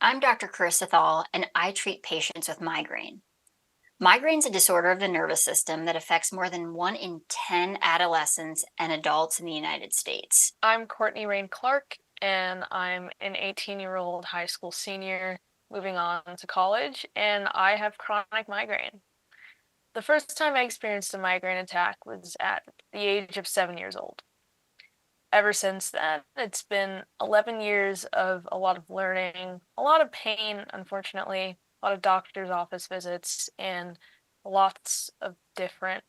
I'm Dr. Karissa Thal, and I treat patients with migraine. Migraine is a disorder of the nervous system that affects more than 1 in 10 adolescents and adults in the United States. I'm Courtney Clark, and I'm an 18-year-old high school senior moving on to college, and I have chronic migraine. The first time I experienced a migraine attack was at the age of 7 years old. Ever since then, it's been 11 years of a lot of learning, a lot of pain, unfortunately, a lot of doctor's office visits, and lots of different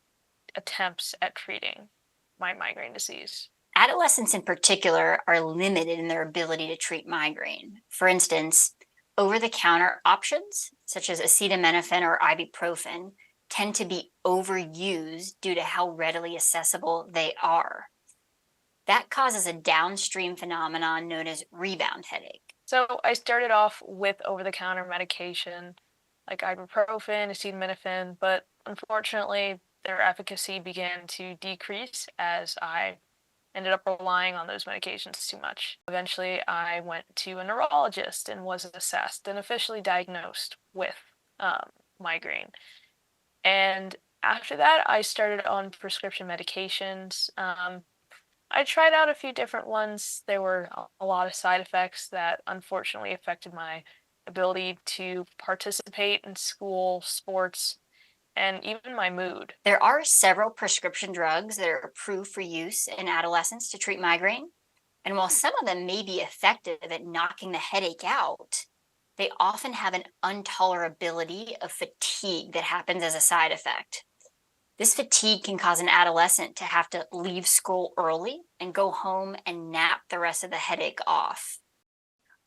attempts at treating my migraine disease. Adolescents in particular are limited in their ability to treat migraine. For instance, over the counter options, such as acetaminophen or ibuprofen, tend to be overused due to how readily accessible they are. That causes a downstream phenomenon known as rebound headache. So I started off with over-the-counter medication like ibuprofen, acetaminophen, but unfortunately their efficacy began to decrease as I ended up relying on those medications too much. Eventually I went to a neurologist and was assessed and officially diagnosed with migraine. And after that I started on prescription medications. I tried out a few different ones. There were a lot of side effects that unfortunately affected my ability to participate in school, sports, and even my mood. There are several prescription drugs that are approved for use in adolescents to treat migraine. And while some of them may be effective at knocking the headache out, they often have an intolerability of fatigue that happens as a side effect. This fatigue can cause an adolescent to have to leave school early and go home and nap the rest of the headache off.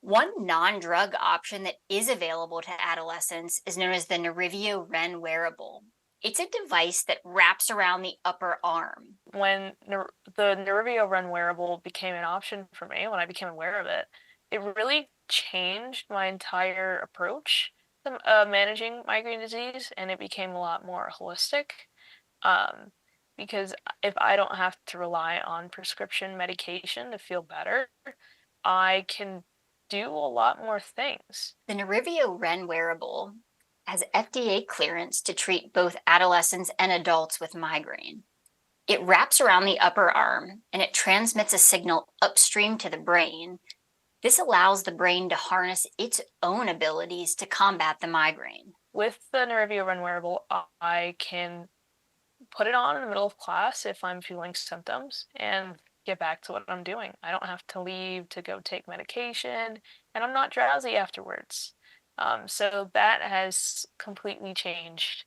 One non-drug option that is available to adolescents is known as the Nerivio REN wearable. It's a device that wraps around the upper arm. When the Nerivio REN wearable became an option for me, when I became aware of it, it really changed my entire approach to managing migraine disease, and it became a lot more holistic. Because if I don't have to rely on prescription medication to feel better, I can do a lot more things. The Nerivio REN wearable has FDA clearance to treat both adolescents and adults with migraine. It wraps around the upper arm and it transmits a signal upstream to the brain. This allows the brain to harness its own abilities to combat the migraine. With the Nerivio REN wearable, I can put it on in the middle of class if I'm feeling symptoms and get back to what I'm doing. I don't have to leave to go take medication, and I'm not drowsy afterwards. So that has completely changed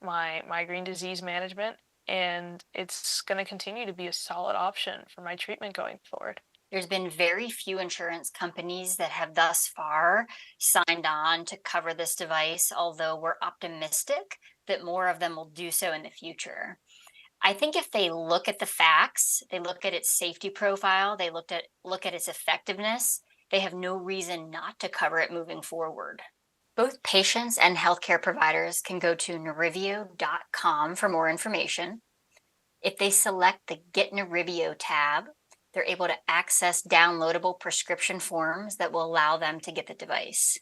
my migraine disease management, and it's going to continue to be a solid option for my treatment going forward. There's been very few insurance companies that have thus far signed on to cover this device, although we're optimistic that more of them will do so in the future. I think if they look at the facts, they look at its safety profile, they look at its effectiveness, they have no reason not to cover it moving forward. Both patients and healthcare providers can go to nerivio.com for more information. If they select the Get Nerivio tab, they're able to access downloadable prescription forms that will allow them to get the device.